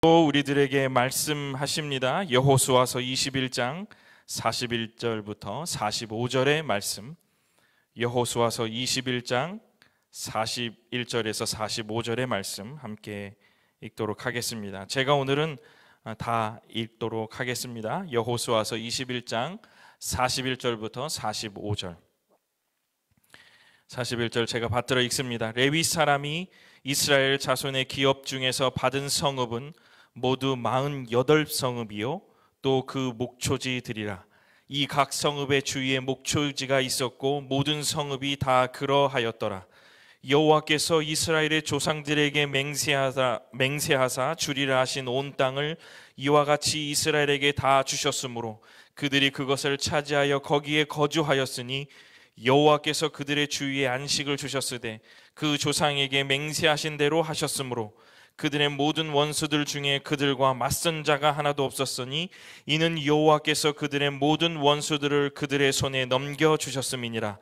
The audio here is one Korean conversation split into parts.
또 우리들에게 말씀하십니다. 여호수아서 21장 41절부터 45절의 말씀. 여호수아서 21장 41절에서 45절의 말씀 함께 읽도록 하겠습니다. 제가 오늘은 다 읽도록 하겠습니다. 여호수아서 21장 41절부터 45절. 41절 제가 받들어 읽습니다. 레위 사람이 이스라엘 자손의 기업 중에서 받은 성읍은 모두 48성읍이요 또 그 목초지들이라. 이 각 성읍의 주위에 목초지가 있었고 모든 성읍이 다 그러하였더라. 여호와께서 이스라엘의 조상들에게 맹세하사 주리라 하신 온 땅을 이와 같이 이스라엘에게 다 주셨으므로 그들이 그것을 차지하여 거기에 거주하였으니 여호와께서 그들의 주위에 안식을 주셨으되 그 조상에게 맹세하신 대로 하셨으므로 그들의 모든 원수들 중에 그들과 맞선 자가 하나도 없었으니 이는 여호와께서 그들의 모든 원수들을 그들의 손에 넘겨주셨음이니라.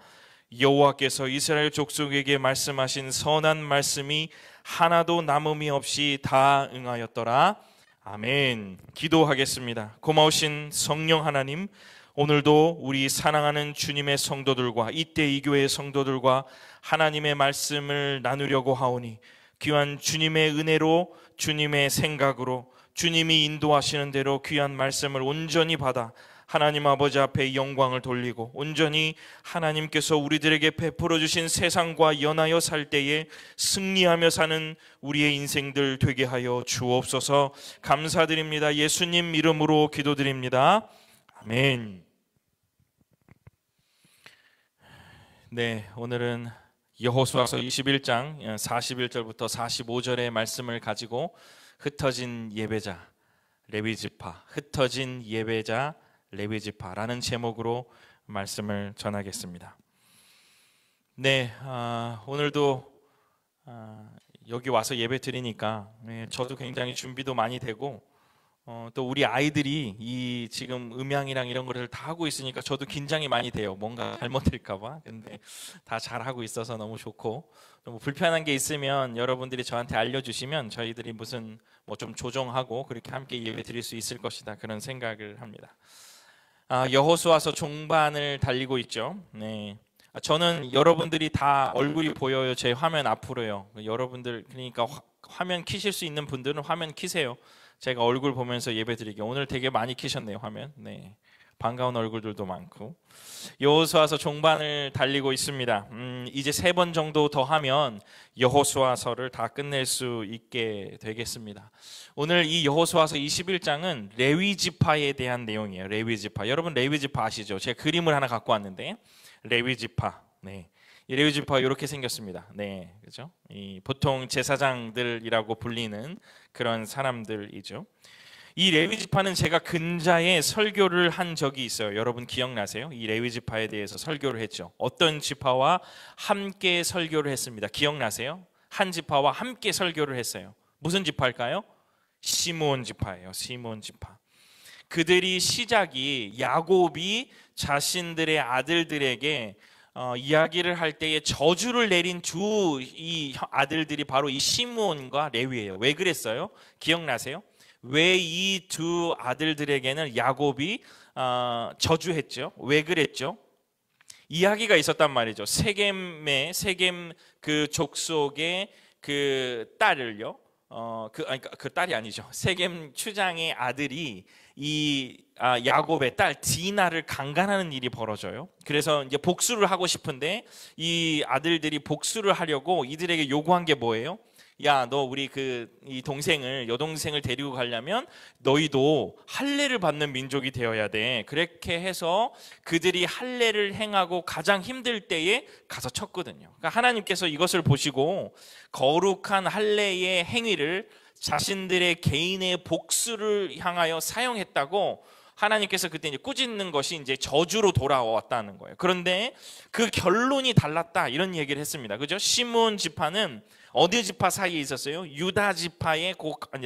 여호와께서 이스라엘 족속에게 말씀하신 선한 말씀이 하나도 남음이 없이 다 응하였더라. 아멘. 기도하겠습니다. 고마우신 성령 하나님, 오늘도 우리 사랑하는 주님의 성도들과 이때 이 교회의 성도들과 하나님의 말씀을 나누려고 하오니 귀한 주님의 은혜로, 주님의 생각으로, 주님이 인도하시는 대로 귀한 말씀을 온전히 받아 하나님 아버지 앞에 영광을 돌리고 온전히 하나님께서 우리들에게 베풀어 주신 세상과 연하여 살 때에 승리하며 사는 우리의 인생들 되게 하여 주옵소서. 감사드립니다. 예수님 이름으로 기도드립니다. 아멘. 네, 오늘은 여호수아서 21장 41절부터 45절의 말씀을 가지고 흩어진 예배자 레위지파, 흩어진 예배자 레위지파라는 제목으로 말씀을 전하겠습니다. 네, 오늘도 여기 와서 예배 드리니까 저도 굉장히 준비도 많이 되고 또 우리 아이들이 이 지금 음향이랑 이런 것을 다 하고 있으니까 저도 긴장이 많이 돼요. 뭔가 잘못될까 봐. 근데 다 잘하고 있어서 너무 좋고, 뭐 불편한 게 있으면 여러분들이 저한테 알려주시면 저희들이 무슨 뭐 좀 조정하고 그렇게 함께 예배 드릴 수 있을 것이다, 그런 생각을 합니다. 여호수아서 종반을 달리고 있죠. 네. 저는 여러분들이 다 얼굴이 보여요. 제 화면 앞으로요. 여러분들 그러니까 화면 켜실 수 있는 분들은 화면 켜세요. 제가 얼굴 보면서 예배 드리게. 오늘 되게 많이 키셨네요, 화면. 네, 반가운 얼굴들도 많고. 여호수아서 종반을 달리고 있습니다. 이제 3번 정도 더 하면 여호수아서를 다 끝낼 수 있게 되겠습니다. 오늘 이 여호수아서 21장은 레위지파에 대한 내용이에요. 레위지파. 여러분 레위지파 아시죠? 제가 그림을 하나 갖고 왔는데 레위지파. 네. 이 레위지파가 이렇게 생겼습니다. 네, 그죠? 보통 제사장들이라고 불리는 그런 사람들이죠. 이 레위지파는 제가 근자에 설교를 한 적이 있어요. 여러분 기억나세요? 이 레위지파에 대해서 설교를 했죠. 어떤 지파와 함께 설교를 했습니다. 기억나세요? 한 지파와 함께 설교를 했어요. 무슨 지파일까요? 시므온 지파예요. 시므온 지파. 그들이 시작이 야곱이 자신들의 아들들에게 이야기를 할 때에 저주를 내린 이 아들들이 바로 이 시므온과 레위예요. 왜 그랬어요? 기억나세요? 왜 이 두 아들들에게는 야곱이 저주했죠? 왜 그랬죠? 이야기가 있었단 말이죠. 세겜 그 족속의 그 딸을요. 그 딸이 아니죠. 세겜 추장의 아들이 이 야곱의 딸 디나를 강간하는 일이 벌어져요. 그래서 이제 복수를 하고 싶은데 이 아들들이 복수를 하려고 이들에게 요구한 게 뭐예요? 야, 너 우리 이 여동생을 데리고 가려면 너희도 할례를 받는 민족이 되어야 돼. 그렇게 해서 그들이 할례를 행하고 가장 힘들 때에 가서 쳤거든요. 그러니까 하나님께서 이것을 보시고 거룩한 할례의 행위를 자신들의 개인의 복수를 향하여 사용했다고 하나님께서 그때 이제 꾸짖는 것이 이제 저주로 돌아왔다는 거예요. 그런데 그 결론이 달랐다, 이런 얘기를 했습니다. 그죠? 시므온 지파는 어디 지파 사이에 있었어요? 유다 지파의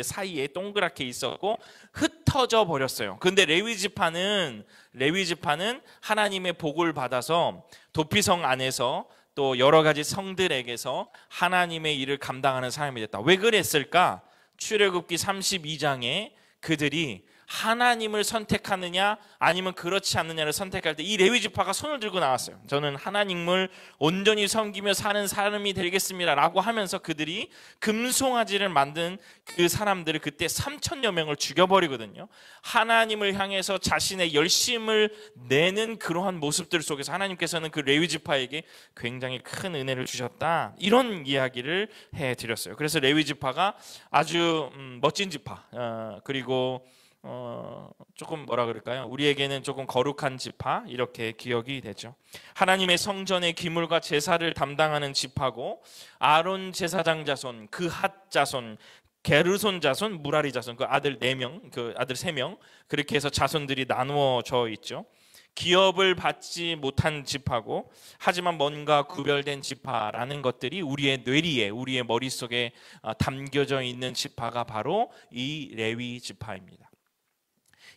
사이에 동그랗게 있었고 흩어져 버렸어요. 근데 레위 지파는 하나님의 복을 받아서 도피성 안에서 또 여러 가지 성들에게서 하나님의 일을 감당하는 사람이 됐다. 왜 그랬을까? 출애굽기 32장에 그들이 하나님을 선택하느냐 아니면 그렇지 않느냐를 선택할 때 이 레위 지파가 손을 들고 나왔어요. 저는 하나님을 온전히 섬기며 사는 사람이 되겠습니다 라고 하면서 그들이 금송아지를 만든 그 사람들을 그때 3,000여 명을 죽여버리거든요. 하나님을 향해서 자신의 열심을 내는 그러한 모습들 속에서 하나님께서는 그 레위 지파에게 굉장히 큰 은혜를 주셨다, 이런 이야기를 해드렸어요. 그래서 레위 지파가 아주 멋진 지파, 그리고 조금 뭐라 그럴까요? 우리에게는 조금 거룩한 지파, 이렇게 기억이 되죠. 하나님의 성전의 기물과 제사를 담당하는 지파고, 아론 제사장 자손, 그핫 자손, 게르손 자손, 무라리 자손, 그 아들 4명, 그 아들 3명, 그렇게 해서 자손들이 나누어져 있죠. 기업을 받지 못한 지파고, 하지만 뭔가 구별된 지파라는 것들이 우리의 뇌리에, 우리의 머릿속에 담겨져 있는 지파가 바로 이 레위 지파입니다.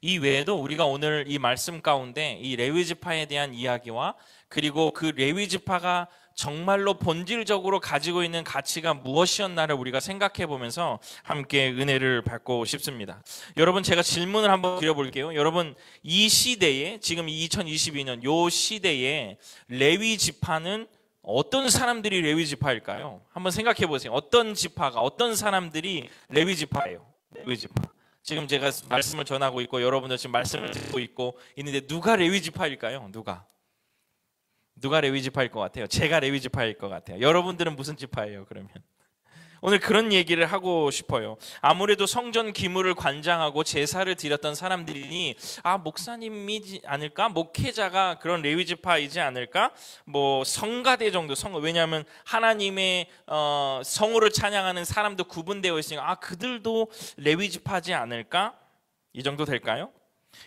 이 외에도 우리가 오늘 이 말씀 가운데 이 레위 지파에 대한 이야기와, 그리고 그 레위 지파가 정말로 본질적으로 가지고 있는 가치가 무엇이었나를 우리가 생각해 보면서 함께 은혜를 받고 싶습니다. 여러분, 제가 질문을 한번 드려볼게요. 여러분, 이 시대에, 지금 2022년 요 시대에 레위 지파는 어떤 사람들이 레위 지파일까요? 한번 생각해 보세요. 어떤 지파가, 어떤 사람들이 레위 지파예요? 레위 지파. 지금 제가 말씀을 전하고 있고 여러분들 지금 말씀을 듣고 있고 있는데 누가 레위 지파일까요? 누가 레위 지파일 것 같아요? 제가 레위 지파일 것 같아요. 여러분들은 무슨 지파예요, 그러면? 오늘 그런 얘기를 하고 싶어요. 아무래도 성전 기물을 관장하고 제사를 드렸던 사람들이니 목사님이지 않을까? 목회자가 그런 레위 지파이지 않을까? 뭐 성가대 정도, 왜냐하면 하나님의 성호를 찬양하는 사람도 구분되어 있으니까 그들도 레위 지파지 않을까? 이 정도 될까요?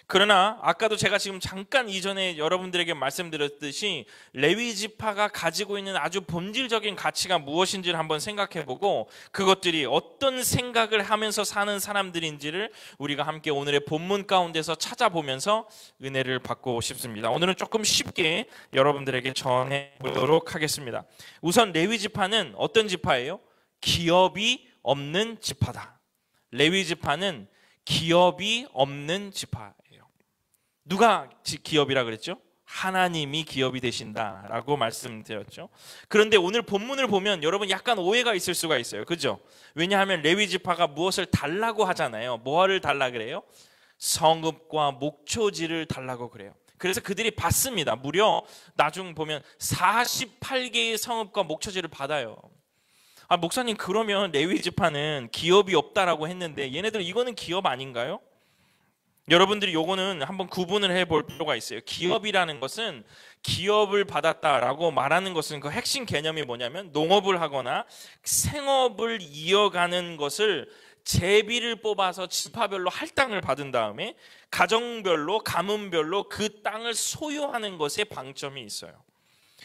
그러나 아까도 제가 지금 잠깐 이전에 여러분들에게 말씀드렸듯이 레위 지파가 가지고 있는 아주 본질적인 가치가 무엇인지를 한번 생각해보고, 그것들이 어떤 생각을 하면서 사는 사람들인지를 우리가 함께 오늘의 본문 가운데서 찾아보면서 은혜를 받고 싶습니다. 오늘은 조금 쉽게 여러분들에게 전해보도록 하겠습니다. 우선 레위 지파는 어떤 지파예요? 기업이 없는 지파다. 레위 지파는 기업이 없는 지파예요. 누가 기업이라 그랬죠? 하나님이 기업이 되신다라고 말씀드렸죠. 그런데 오늘 본문을 보면 여러분 약간 오해가 있을 수가 있어요. 그죠? 왜냐하면 레위 지파가 무엇을 달라고 하잖아요. 뭐를 달라 그래요? 성읍과 목초지를 달라고 그래요. 그래서 그들이 받습니다. 무려 나중 보면 48개의 성읍과 목초지를 받아요. 목사님, 그러면 레위 지파는 기업이 없다라고 했는데 얘네들 이거는 기업 아닌가요? 여러분들이 요거는 한번 구분을 해볼 필요가 있어요. 기업이라는 것은, 기업을 받았다라고 말하는 것은 그 핵심 개념이 뭐냐면 농업을 하거나 생업을 이어가는 것을 제비를 뽑아서 지파별로 할당을 받은 다음에 가정별로, 가문별로 그 땅을 소유하는 것에 방점이 있어요.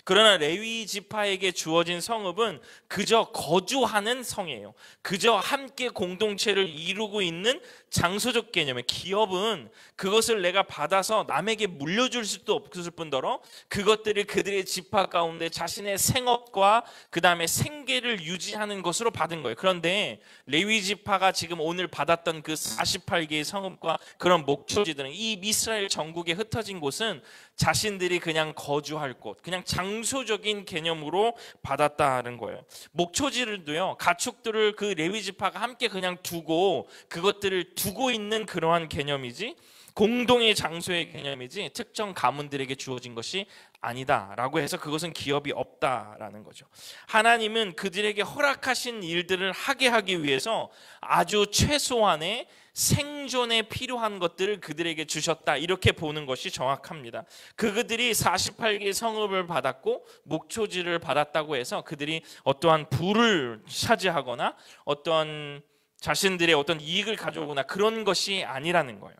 그러나 레위 지파에게 주어진 성읍은 그저 거주하는 성이에요. 그저 함께 공동체를 이루고 있는 장소적 개념의 기업은 그것을 내가 받아서 남에게 물려줄 수도 없을 뿐더러 그것들을 그들의 지파 가운데 자신의 생업과 그 다음에 생계를 유지하는 것으로 받은 거예요. 그런데 레위 지파가 지금 오늘 받았던 그 48개의 성읍과 그런 목초지들은, 이 이스라엘 전국에 흩어진 곳은 자신들이 그냥 거주할 곳, 그냥 장소적인 개념으로 받았다는 거예요. 목초지를도요, 가축들을 그 레위 지파가 함께 그냥 두고 그것들을 두고 있는 그러한 개념이지, 공동의 장소의 개념이지 특정 가문들에게 주어진 것이 아니다라고 해서 그것은 기업이 없다라는 거죠. 하나님은 그들에게 허락하신 일들을 하게 하기 위해서 아주 최소한의 생존에 필요한 것들을 그들에게 주셨다, 이렇게 보는 것이 정확합니다. 그들이 48개의 성읍을 받았고 목초지를 받았다고 해서 그들이 어떠한 부를 차지하거나 어떤 자신들의 어떤 이익을 가져오거나 그런 것이 아니라는 거예요.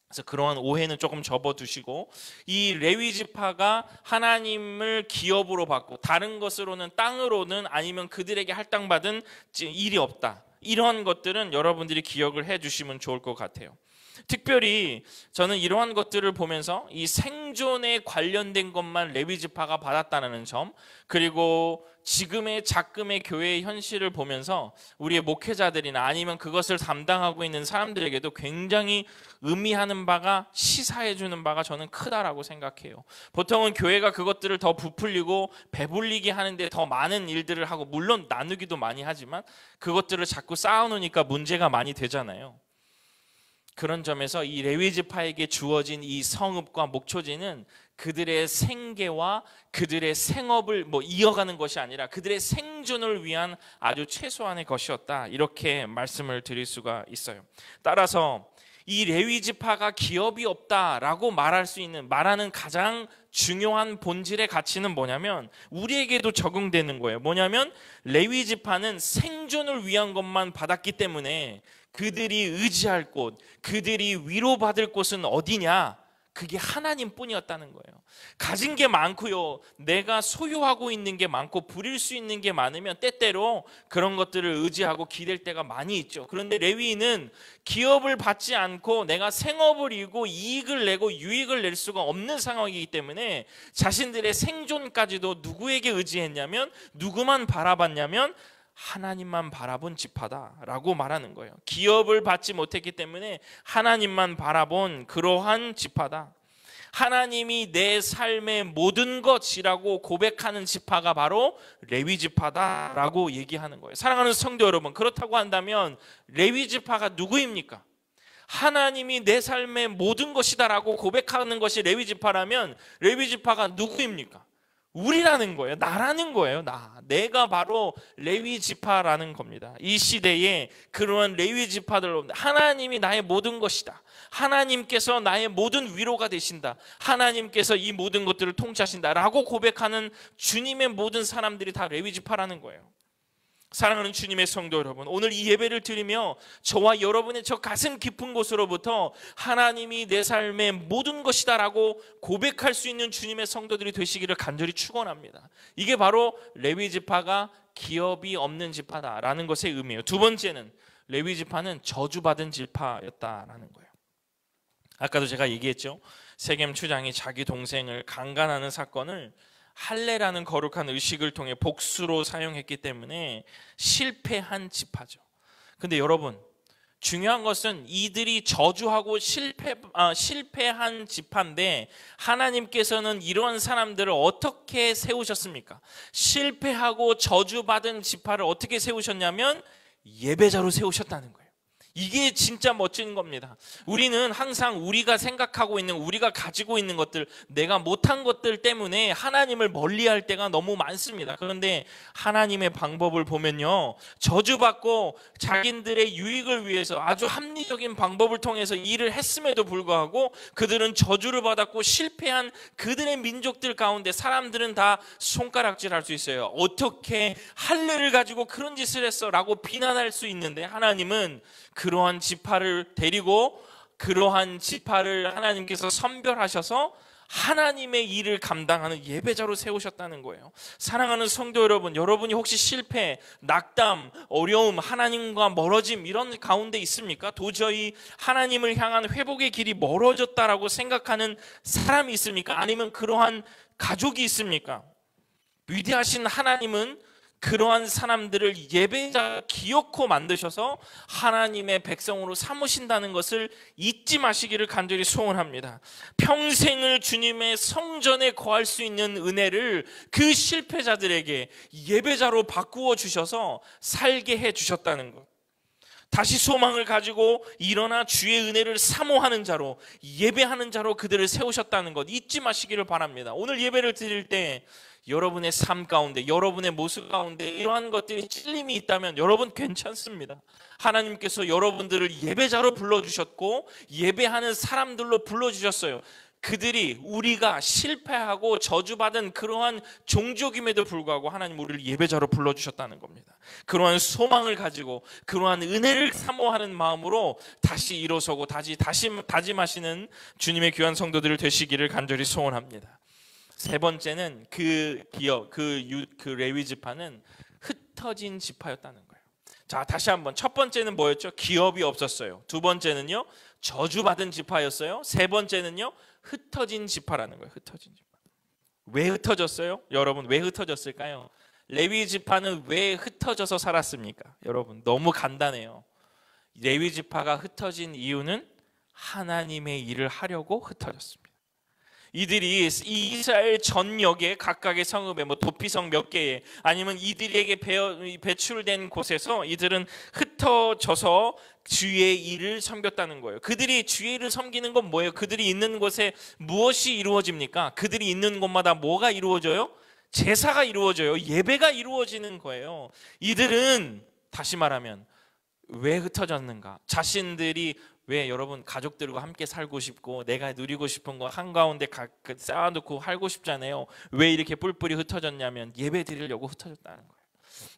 그래서 그러한 오해는 조금 접어두시고, 이 레위 지파가 하나님을 기업으로 받고 다른 것으로는, 땅으로는 아니면 그들에게 할당받은 일이 없다, 이런 것들은 여러분들이 기억을 해주시면 좋을 것 같아요. 특별히 저는 이러한 것들을 보면서 이 생존에 관련된 것만 레위 지파가 받았다는 점, 그리고 지금의 작금의 교회의 현실을 보면서 우리의 목회자들이나 아니면 그것을 담당하고 있는 사람들에게도 굉장히 의미하는 바가, 시사해 주는 바가 저는 크다라고 생각해요. 보통은 교회가 그것들을 더 부풀리고 배불리게 하는데 더 많은 일들을 하고, 물론 나누기도 많이 하지만 그것들을 자꾸 쌓아놓으니까 문제가 많이 되잖아요. 그런 점에서 이 레위 지파에게 주어진 이 성읍과 목초지는 그들의 생계와 그들의 생업을 이어가는 것이 아니라 그들의 생존을 위한 아주 최소한의 것이었다, 이렇게 말씀을 드릴 수가 있어요. 따라서 이 레위 지파가 기업이 없다라고 말하는 가장 중요한 본질의 가치는 뭐냐면, 우리에게도 적용되는 거예요. 뭐냐면 레위 지파는 생존을 위한 것만 받았기 때문에 그들이 의지할 곳, 그들이 위로받을 곳은 어디냐? 그게 하나님뿐이었다는 거예요. 가진 게 많고요, 내가 소유하고 있는 게 많고 부릴 수 있는 게 많으면 때때로 그런 것들을 의지하고 기댈 때가 많이 있죠. 그런데 레위인은 기업을 받지 않고 내가 생업을 이루고 이익을 내고 유익을 낼 수가 없는 상황이기 때문에 자신들의 생존까지도 누구에게 의지했냐면, 누구만 바라봤냐면 하나님만 바라본 지파다라고 말하는 거예요. 기업을 받지 못했기 때문에 하나님만 바라본 그러한 지파다. 하나님이 내 삶의 모든 것이라고 고백하는 지파가 바로 레위 지파다라고 얘기하는 거예요. 사랑하는 성도 여러분, 그렇다고 한다면 레위 지파가 누구입니까? 하나님이 내 삶의 모든 것이다라고 고백하는 것이 레위 지파라면 레위 지파가 누구입니까? 우리라는 거예요. 나라는 거예요. 내가 바로 레위 지파라는 겁니다. 이 시대에 그러한 레위 지파들, 하나님이 나의 모든 것이다, 하나님께서 나의 모든 위로가 되신다, 하나님께서 이 모든 것들을 통치하신다 라고 고백하는 주님의 모든 사람들이 다 레위 지파라는 거예요. 사랑하는 주님의 성도 여러분, 오늘 이 예배를 드리며 저와 여러분의 저 가슴 깊은 곳으로부터 하나님이 내 삶의 모든 것이다 라고 고백할 수 있는 주님의 성도들이 되시기를 간절히 축원합니다. 이게 바로 레위 지파가 기업이 없는 지파다라는 것의 의미예요. 두 번째는 레위 지파는 저주받은 지파였다라는 거예요. 아까도 제가 얘기했죠. 세겜 추장이 자기 동생을 강간하는 사건을 할례라는 거룩한 의식을 통해 복수로 사용했기 때문에 실패한 지파죠. 근데 여러분, 중요한 것은 이들이 저주하고 실패한 지파인데 하나님께서는 이런 사람들을 어떻게 세우셨습니까? 실패하고 저주받은 지파를 어떻게 세우셨냐면 예배자로 세우셨다는 거예요. 이게 진짜 멋진 겁니다. 우리는 항상 우리가 생각하고 있는, 우리가 가지고 있는 것들, 내가 못한 것들 때문에 하나님을 멀리할 때가 너무 많습니다. 그런데 하나님의 방법을 보면요, 저주받고 자기들의 유익을 위해서 아주 합리적인 방법을 통해서 일을 했음에도 불구하고 그들은 저주를 받았고 실패한 그들의 민족들 가운데 사람들은 다 손가락질할 수 있어요. 어떻게 할례를 가지고 그런 짓을 했어? 라고 비난할 수 있는데 하나님은 그러한 지파를 데리고 그러한 지파를 하나님께서 선별하셔서 하나님의 일을 감당하는 예배자로 세우셨다는 거예요. 사랑하는 성도 여러분, 여러분이 혹시 실패, 낙담, 어려움, 하나님과 멀어짐 이런 가운데 있습니까? 도저히 하나님을 향한 회복의 길이 멀어졌다라고 생각하는 사람이 있습니까? 아니면 그러한 가족이 있습니까? 위대하신 하나님은 그러한 사람들을 예배자 기어코 만드셔서 하나님의 백성으로 삼으신다는 것을 잊지 마시기를 간절히 소원합니다. 평생을 주님의 성전에 거할 수 있는 은혜를 그 실패자들에게 예배자로 바꾸어 주셔서 살게 해 주셨다는 것. 다시 소망을 가지고 일어나 주의 은혜를 사모하는 자로, 예배하는 자로 그들을 세우셨다는 것 잊지 마시기를 바랍니다. 오늘 예배를 드릴 때 여러분의 삶 가운데, 여러분의 모습 가운데 이러한 것들이 찔림이 있다면 여러분 괜찮습니다. 하나님께서 여러분들을 예배자로 불러주셨고 예배하는 사람들로 불러주셨어요. 그들이 우리가 실패하고 저주받은 그러한 종족임에도 불구하고 하나님 우리를 예배자로 불러주셨다는 겁니다. 그러한 소망을 가지고 그러한 은혜를 사모하는 마음으로 다시 일어서고 다시 다짐하시는 주님의 귀한 성도들 되시기를 간절히 소원합니다. 세 번째는 그 레위 지파는 흩어진 지파였다는 거예요. 자, 다시 한번. 첫 번째는 뭐였죠? 기업이 없었어요. 두 번째는요, 저주받은 지파였어요. 세 번째는요, 흩어진 지파라는 거예요. 흩어진 지파. 왜 흩어졌어요? 여러분, 왜 흩어졌을까요? 레위 지파는 왜 흩어져서 살았습니까? 여러분, 너무 간단해요. 레위 지파가 흩어진 이유는 하나님의 일을 하려고 흩어졌습니다. 이들이 이 이스라엘 전역에 각각의 성읍에 뭐 도피성 몇 개에 아니면 이들에게 배출된 곳에서 이들은 흩어져서 주의 일을 섬겼다는 거예요. 그들이 주의 일을 섬기는 건 뭐예요? 그들이 있는 곳에 무엇이 이루어집니까? 그들이 있는 곳마다 뭐가 이루어져요? 제사가 이루어져요. 예배가 이루어지는 거예요. 이들은 다시 말하면 왜 흩어졌는가? 자신들이 왜 여러분 가족들과 함께 살고 싶고 내가 누리고 싶은 거 한가운데 쌓아놓고 살고 싶잖아요. 왜 이렇게 뿔뿔이 흩어졌냐면 예배 드리려고 흩어졌다는 거예요.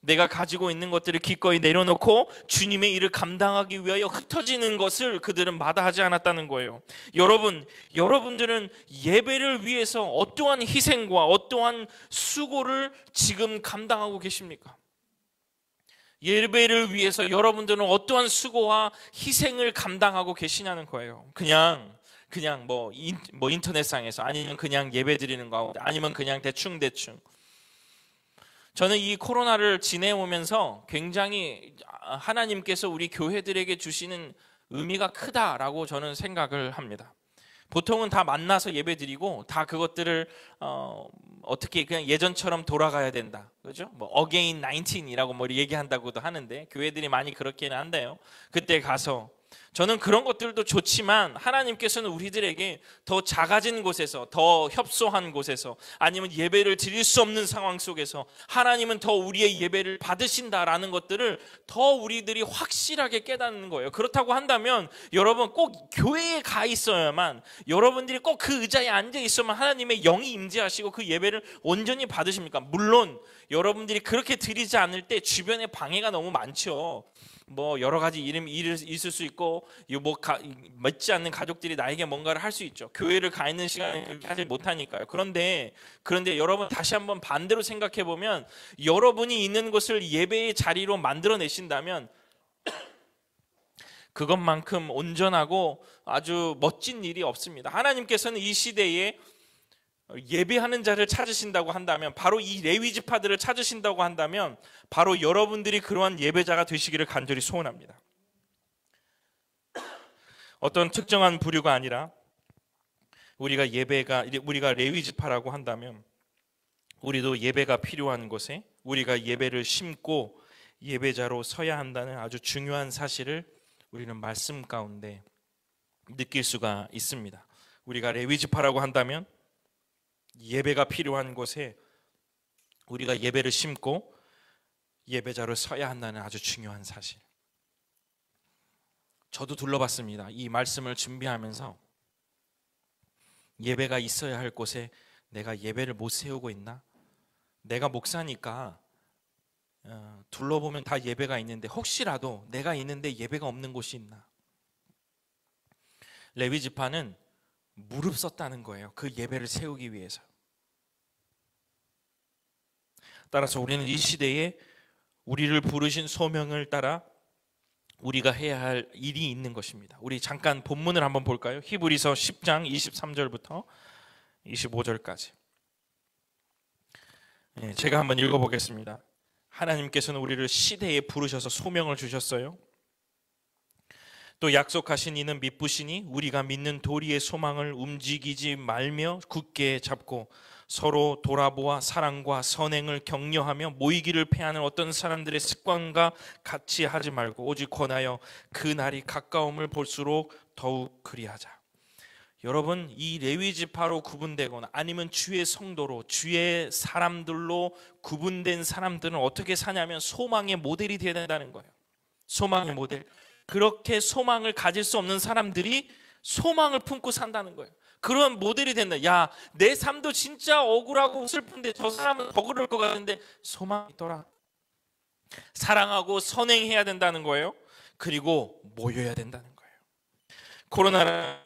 내가 가지고 있는 것들을 기꺼이 내려놓고 주님의 일을 감당하기 위하여 흩어지는 것을 그들은 마다하지 않았다는 거예요. 여러분들은 예배를 위해서 어떠한 희생과 어떠한 수고를 지금 감당하고 계십니까? 예배를 위해서 여러분들은 어떠한 수고와 희생을 감당하고 계시냐는 거예요. 그냥 뭐 인터넷상에서 아니면 그냥 예배 드리는 거 아니면 그냥 대충 저는 이 코로나를 지내오면서 굉장히 하나님께서 우리 교회들에게 주시는 의미가 크다라고 저는 생각을 합니다. 보통은 다 만나서 예배드리고 다 그것들을 어떻게 그냥 예전처럼 돌아가야 된다, 그죠? 뭐 again 19이라고 뭐 얘기한다고도 하는데 교회들이 많이 그렇게는 한대요. 그때 가서 저는 그런 것들도 좋지만 하나님께서는 우리들에게 더 작아진 곳에서 더 협소한 곳에서 아니면 예배를 드릴 수 없는 상황 속에서 하나님은 더 우리의 예배를 받으신다라는 것들을 더 우리들이 확실하게 깨닫는 거예요. 그렇다고 한다면 여러분 꼭 교회에 가 있어야만 여러분들이 꼭 그 의자에 앉아 있어야만 하나님의 영이 임재하시고 그 예배를 온전히 받으십니까? 물론 여러분들이 그렇게 드리지 않을 때 주변에 방해가 너무 많죠. 뭐 여러 가지 일이 있을 수 있고 맞지 않는 가족들이 나에게 뭔가를 할 수 있죠. 교회를 가 있는 시간에 그렇게 하지 못하니까요. 그런데 여러분 다시 한번 반대로 생각해 보면 여러분이 있는 곳을 예배의 자리로 만들어 내신다면 그것만큼 온전하고 아주 멋진 일이 없습니다. 하나님께서는 이 시대에 예배하는 자를 찾으신다고 한다면 바로 이 레위 지파들을 찾으신다고 한다면 바로 여러분들이 그러한 예배자가 되시기를 간절히 소원합니다. 어떤 특정한 부류가 아니라 우리가 레위 지파라고 한다면 우리도 예배가 필요한 곳에 우리가 예배를 심고 예배자로 서야 한다는 아주 중요한 사실을 우리는 말씀 가운데 느낄 수가 있습니다. 우리가 레위 지파라고 한다면 예배가 필요한 곳에 우리가 예배를 심고 예배자로 서야 한다는 아주 중요한 사실. 저도 둘러봤습니다. 이 말씀을 준비하면서 예배가 있어야 할 곳에 내가 예배를 못 세우고 있나? 내가 목사니까 둘러보면 다 예배가 있는데 혹시라도 내가 있는데 예배가 없는 곳이 있나? 레위 지파는 무릎 섰다는 거예요. 그 예배를 세우기 위해서. 따라서 우리는 이 시대에 우리를 부르신 소명을 따라 우리가 해야 할 일이 있는 것입니다. 우리 잠깐 본문을 한번 볼까요? 히브리서 10장 23절부터 25절까지. 제가 한번 읽어보겠습니다. 하나님께서는 우리를 시대에 부르셔서 소명을 주셨어요. 또 약속하신 이는 미쁘시니 우리가 믿는 도리의 소망을 움직이지 말며 굳게 잡고 서로 돌아보아 사랑과 선행을 격려하며 모이기를 패하는 어떤 사람들의 습관과 같이 하지 말고 오직 권하여 그 날이 가까움을 볼수록 더욱 그리하자. 여러분, 이 레위 지파로 구분되거나 아니면 주의 성도로 주의 사람들로 구분된 사람들은 어떻게 사냐면 소망의 모델이 되어야 된다는 거예요. 소망의 모델. 그렇게 소망을 가질 수 없는 사람들이 소망을 품고 산다는 거예요. 그런 모델이 된다. 야, 내 삶도 진짜 억울하고 슬픈데 저 사람은 더 그럴 것 같은데 소망이 있더라. 사랑하고 선행해야 된다는 거예요. 그리고 모여야 된다는 거예요. 코로나는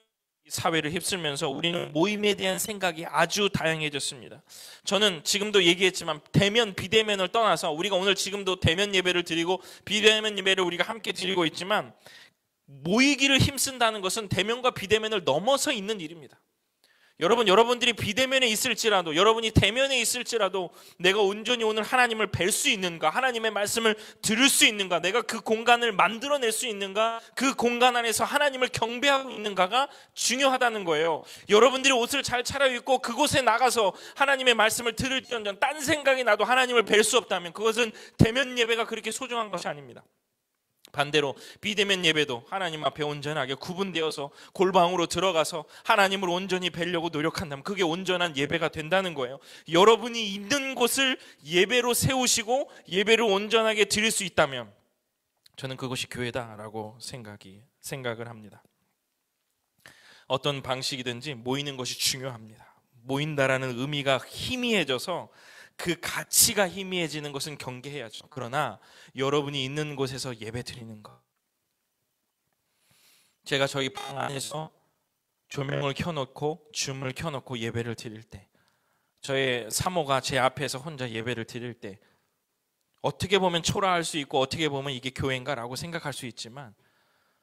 사회를 휩쓸면서 우리는 모임에 대한 생각이 아주 다양해졌습니다. 저는 지금도 얘기했지만 대면 비대면을 떠나서 우리가 오늘 지금도 대면 예배를 드리고 비대면 예배를 우리가 함께 드리고 있지만 모이기를 힘쓴다는 것은 대면과 비대면을 넘어서 있는 일입니다. 여러분들이 비대면에 있을지라도, 여러분이 대면에 있을지라도 내가 온전히 오늘 하나님을 뵐 수 있는가, 하나님의 말씀을 들을 수 있는가, 내가 그 공간을 만들어낼 수 있는가, 그 공간 안에서 하나님을 경배하고 있는가가 중요하다는 거예요. 여러분들이 옷을 잘 차려입고 그곳에 나가서 하나님의 말씀을 들을지언정 딴 생각이 나도 하나님을 뵐 수 없다면 그것은 대면 예배가 그렇게 소중한 것이 아닙니다. 반대로 비대면 예배도 하나님 앞에 온전하게 구분되어서 골방으로 들어가서 하나님을 온전히 뵈려고 노력한다면 그게 온전한 예배가 된다는 거예요. 여러분이 있는 곳을 예배로 세우시고 예배를 온전하게 드릴 수 있다면 저는 그것이 교회다라고 생각을 합니다. 어떤 방식이든지 모이는 것이 중요합니다. 모인다라는 의미가 희미해져서 그 가치가 희미해지는 것은 경계해야죠. 그러나 여러분이 있는 곳에서 예배 드리는 것, 제가 저희 방 안에서 조명을 켜놓고 줌을 켜놓고 예배를 드릴 때, 저의 사모가 제 앞에서 혼자 예배를 드릴 때 어떻게 보면 초라할 수 있고 어떻게 보면 이게 교회인가 라고 생각할 수 있지만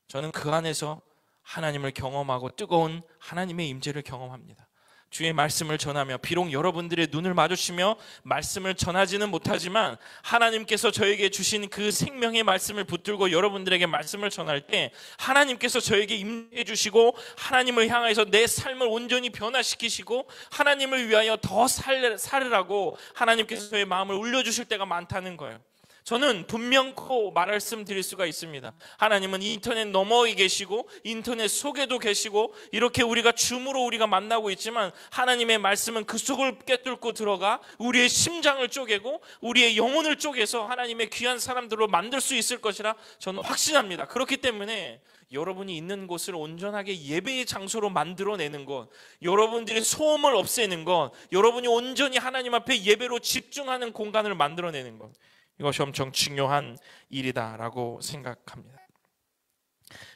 저는 그 안에서 하나님을 경험하고 뜨거운 하나님의 임재를 경험합니다. 주의 말씀을 전하며 비록 여러분들의 눈을 마주치며 말씀을 전하지는 못하지만 하나님께서 저에게 주신 그 생명의 말씀을 붙들고 여러분들에게 말씀을 전할 때 하나님께서 저에게 임재해 주시고 하나님을 향해서 내 삶을 온전히 변화시키시고 하나님을 위하여 더 살으라고 하나님께서 저의 마음을 울려주실 때가 많다는 거예요. 저는 분명코 말씀드릴 수가 있습니다. 하나님은 인터넷 너머에 계시고 인터넷 속에도 계시고 이렇게 우리가 줌으로 우리가 만나고 있지만 하나님의 말씀은 그 속을 꿰뚫고 들어가 우리의 심장을 쪼개고 우리의 영혼을 쪼개서 하나님의 귀한 사람들로 만들 수 있을 것이라 저는 확신합니다. 그렇기 때문에 여러분이 있는 곳을 온전하게 예배의 장소로 만들어내는 것, 여러분들의 소음을 없애는 것, 여러분이 온전히 하나님 앞에 예배로 집중하는 공간을 만들어내는 것, 이것이 엄청 중요한 일이다라고 생각합니다.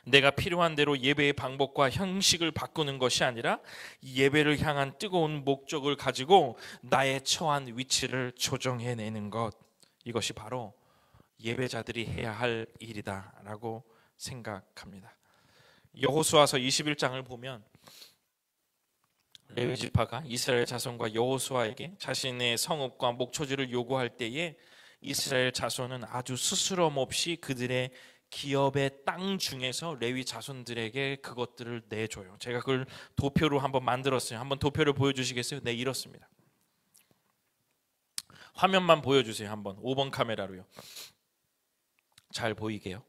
내가 필요한 대로 예배의 방법과 형식을 바꾸는 것이 아니라 예배를 향한 뜨거운 목적을 가지고 나의 처한 위치를 조정해내는 것, 이것이 바로 예배자들이 해야 할 일이다라고 생각합니다. 여호수아서 21장을 보면 레위 지파가 이스라엘 자손과 여호수아에게 자신의 성읍과 목초지를 요구할 때에 이스라엘 자손은 아주 스스럼 없이 그들의 기업의 땅 중에서 레위 자손들에게 그것들을 내줘요. 제가 그걸 도표로 한번 만들었어요. 한번 도표를 보여주시겠어요? 네, 이렇습니다. 화면만 보여주세요. 한번 5번 카메라로요. 잘 보이게요.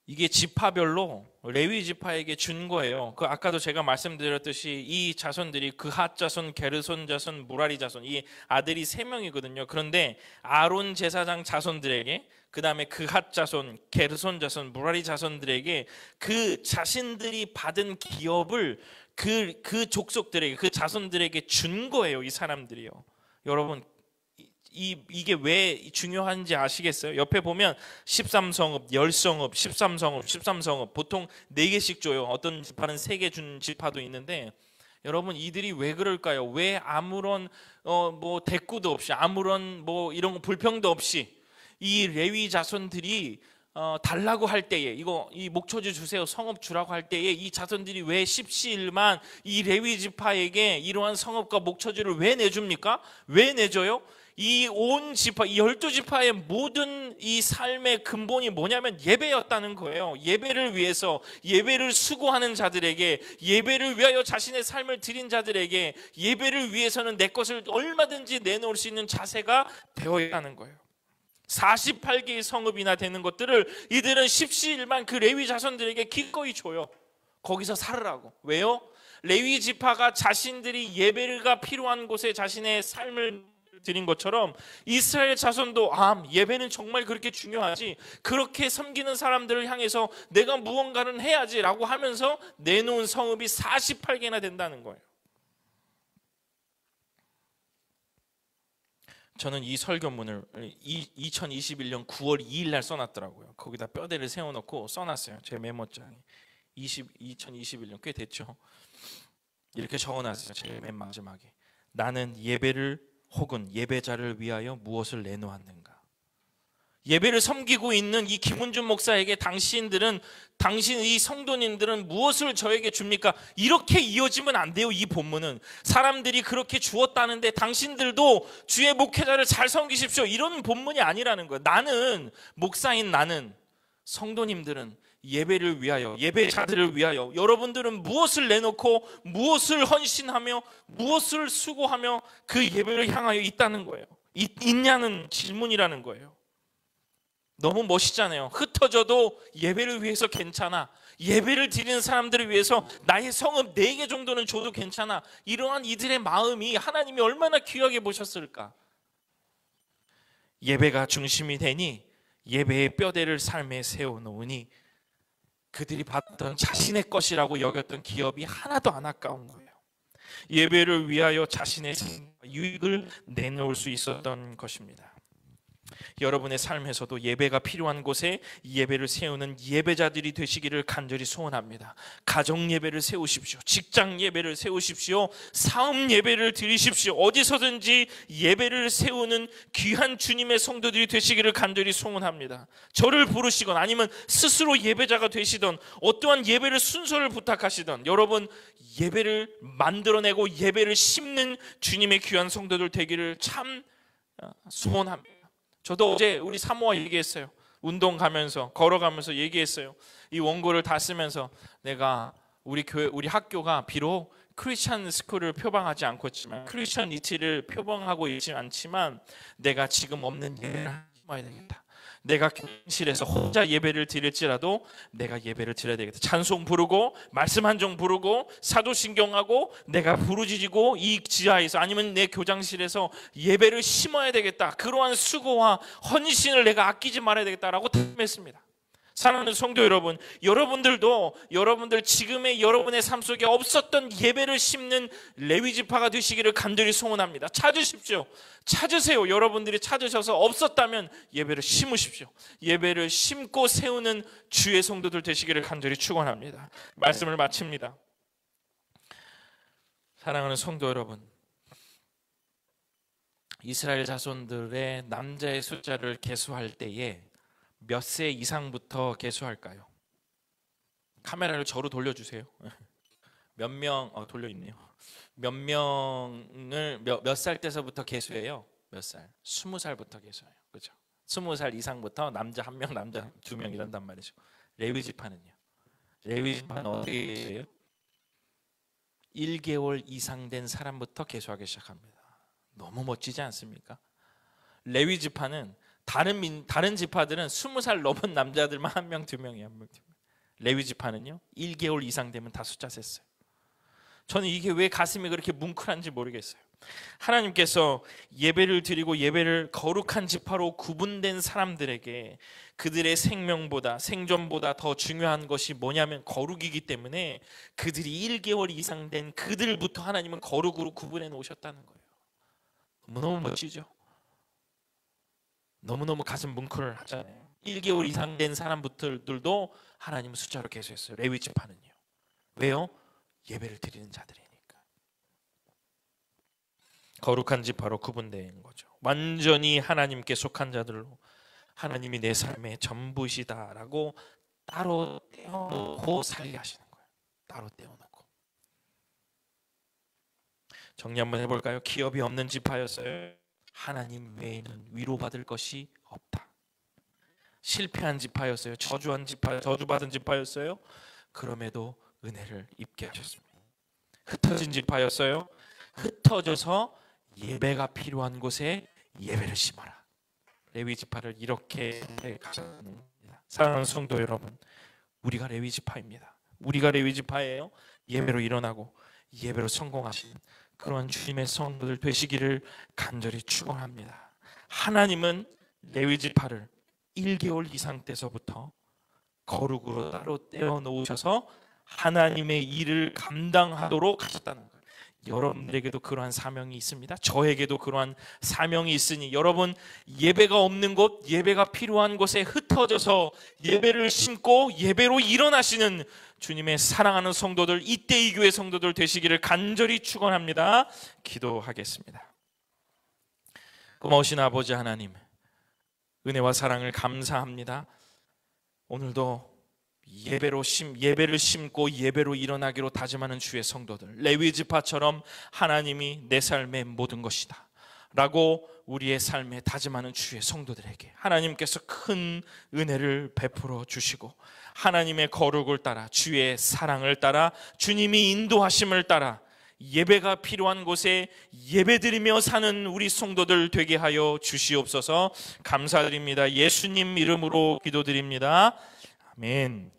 이게 지파별로 레위 지파에게 준 거예요. 그 아까도 제가 말씀드렸듯이 이 자손들이 그핫 자손, 게르손 자손, 무라리 자손, 이 아들이 3명이거든요. 그런데 아론 제사장 자손들에게, 그 다음에 그핫 자손, 게르손 자손, 무라리 자손들에게 그 자신들이 받은 기업을 그 족속들에게, 그 자손들에게 준 거예요. 이 사람들이요. 여러분, 이게 왜 중요한지 아시겠어요? 옆에 보면 13성읍, 10성읍, 13성읍, 13성읍 보통 4개씩 줘요. 어떤 지파는 3개 준 지파도 있는데 여러분, 이들이 왜 그럴까요? 왜 아무런 뭐 대꾸도 없이, 아무런 뭐 이런 불평도 없이 이 레위 자손들이 달라고 할 때에, 이 목초지 주세요, 성읍 주라고 할 때에 이 자손들이 왜 십시일만 이 레위 지파에게 이러한 성읍과 목초지를 왜 내줍니까? 왜 내줘요? 이 온 지파, 이 12지파의 모든 이 삶의 근본이 뭐냐면 예배였다는 거예요. 예배를 위해서, 예배를 수고하는 자들에게, 예배를 위하여 자신의 삶을 드린 자들에게, 예배를 위해서는 내 것을 얼마든지 내놓을 수 있는 자세가 되어 있다는 거예요. 48개의 성읍이나 되는 것들을 이들은 십시일만 그 레위 자손들에게 기꺼이 줘요. 거기서 살으라고. 왜요? 레위 지파가 자신들이 예배가 필요한 곳에 자신의 삶을 드린 것처럼 이스라엘 자손도 예배는 정말 그렇게 중요하지, 그렇게 섬기는 사람들을 향해서 내가 무언가를 해야지 라고 하면서 내놓은 성읍이 48개나 된다는 거예요. 저는 이 설교문을 2021년 9월 2일 날 써놨더라고요. 거기다 뼈대를 세워놓고 써놨어요. 제 메모장에. 2021년 꽤 됐죠. 이렇게 적어놨어요. 제일 맨 마지막에. 나는 예배를 혹은 예배자를 위하여 무엇을 내놓았는가. 예배를 섬기고 있는 이 김은준 목사에게 당신 이 성도님들은 무엇을 저에게 줍니까? 이렇게 이어지면 안 돼요. 이 본문은 사람들이 그렇게 주었다는데 당신들도 주의 목회자를 잘 섬기십시오, 이런 본문이 아니라는 거예요. 나는, 목사인 나는, 성도님들은 예배를 위하여, 예배자들을 위하여 여러분들은 무엇을 내놓고 무엇을 헌신하며 무엇을 수고하며 그 예배를 향하여 있다는 거예요. 있냐는 질문이라는 거예요. 너무 멋있잖아요. 흩어져도 예배를 위해서 괜찮아. 예배를 드리는 사람들을 위해서 나의 성읍 4개 정도는 줘도 괜찮아. 이러한 이들의 마음이 하나님이 얼마나 귀하게 보셨을까. 예배가 중심이 되니 예배의 뼈대를 삶에 세워놓으니 그들이 받던 자신의 것이라고 여겼던 기업이 하나도 안 아까운 거예요. 예배를 위하여 자신의 유익을 내놓을 수 있었던 것입니다. 여러분의 삶에서도 예배가 필요한 곳에 예배를 세우는 예배자들이 되시기를 간절히 소원합니다. 가정 예배를 세우십시오. 직장 예배를 세우십시오. 사업 예배를 드리십시오. 어디서든지 예배를 세우는 귀한 주님의 성도들이 되시기를 간절히 소원합니다. 저를 부르시건 아니면 스스로 예배자가 되시던 어떠한 예배를 순서를 부탁하시던 여러분 예배를 만들어내고 예배를 심는 주님의 귀한 성도들 되기를 참 소원합니다. 저도 어제 우리 사모와 얘기했어요. 운동 가면서 걸어가면서 얘기했어요. 이 원고를 다 쓰면서 내가 우리 교회, 우리 학교가 비록 크리스천 스쿨을 표방하지 않고있지만 크리스천니티를 표방하고 있지 않지만 내가 지금 없는 예배를 심어야 되겠다. 내가 교실에서 혼자 예배를 드릴지라도 내가 예배를 드려야 되겠다. 찬송 부르고 말씀 한 종 부르고 사도신경하고 내가 부르짖고 이 지하에서 아니면 내 교장실에서 예배를 심어야 되겠다. 그러한 수고와 헌신을 내가 아끼지 말아야 되겠다라고 다짐했습니다. 사랑하는 성도 여러분, 여러분들도 여러분들 지금의 여러분의 삶 속에 없었던 예배를 심는 레위지파가 되시기를 간절히 소원합니다. 찾으십시오. 찾으세요. 여러분들이 찾으셔서 없었다면 예배를 심으십시오. 예배를 심고 세우는 주의 성도들 되시기를 간절히 축원합니다. 말씀을 마칩니다. 사랑하는 성도 여러분, 이스라엘 자손들의 남자의 숫자를 계수할 때에 몇 세 이상부터 계수할까요? 카메라를 저로 돌려주세요. 몇 명, 돌려 있네요. 몇 명을 몇 살 때서부터 계수해요? 몇 살? 20살부터 계수해요. 그렇죠? 20살 이상부터 남자 1명, 남자 2명 이런단 말이죠. 레위 지파는요? 레위 지파는 어떻게 계수해요? 1개월 이상 된 사람부터 계수하기 시작합니다. 너무 멋지지 않습니까? 레위 지파는 다른 지파들은 20살 넘은 남자들만 1명, 2명이에요. 레위 지파는요 1개월 이상 되면 다 숫자 셌어요. 저는 이게 왜 가슴이 그렇게 뭉클한지 모르겠어요. 하나님께서 예배를 드리고 예배를 거룩한 지파로 구분된 사람들에게 그들의 생존보다 더 중요한 것이 뭐냐면 거룩이기 때문에 그들이 1개월 이상 된 그들부터 하나님은 거룩으로 구분해 놓으셨다는 거예요. 너무너무 멋지죠? 너무너무 가슴 뭉클을 하잖아요. 1개월 이상 된 사람들도 하나님은 숫자로 계수했어요. 레위 지파는요. 왜요? 예배를 드리는 자들이니까. 거룩한 지파로 구분된 거죠. 완전히 하나님께 속한 자들로 하나님이 내 삶의 전부시다라고 따로 떼어놓고 살게 하시는 거예요. 따로 떼어놓고. 정리 한번 해볼까요? 기업이 없는 지파였어요. 하나님 외에는 위로받을 것이 없다. 실패한 지파였어요. 저주받은 지파였어요. 그럼에도 은혜를 입게 하셨습니다. 흩어진 지파였어요. 흩어져서 예배가 필요한 곳에 예배를 심어라. 레위 지파를 이렇게 가졌습니다. 사랑하는 성도 여러분, 우리가 레위 지파입니다. 우리가 레위 지파예요. 예배로 일어나고 예배로 성공하시는 그런 주님의 성도들 되시기를 간절히 축원합니다. 하나님은 레위 지파를 1개월 이상 때서부터 거룩으로 따로 떼어 놓으셔서 하나님의 일을 감당하도록 하셨다는 거예요. 여러분들에게도 그러한 사명이 있습니다. 저에게도 그러한 사명이 있으니 여러분, 예배가 없는 곳, 예배가 필요한 곳에 흩어져서 예배를 심고 예배로 일어나시는 주님의 사랑하는 성도들, 이때 이 교회 성도들 되시기를 간절히 축원합니다. 기도하겠습니다. 고마우신 아버지 하나님, 은혜와 사랑을 감사합니다. 오늘도 예배를 심고 예배로 일어나기로 다짐하는 주의 성도들, 레위 지파처럼 하나님이 내 삶의 모든 것이다 라고 우리의 삶에 다짐하는 주의 성도들에게 하나님께서 큰 은혜를 베풀어 주시고, 하나님의 거룩을 따라, 주의 사랑을 따라, 주님이 인도하심을 따라 예배가 필요한 곳에 예배드리며 사는 우리 성도들 되게 하여 주시옵소서. 감사드립니다. 예수님 이름으로 기도드립니다. 아멘.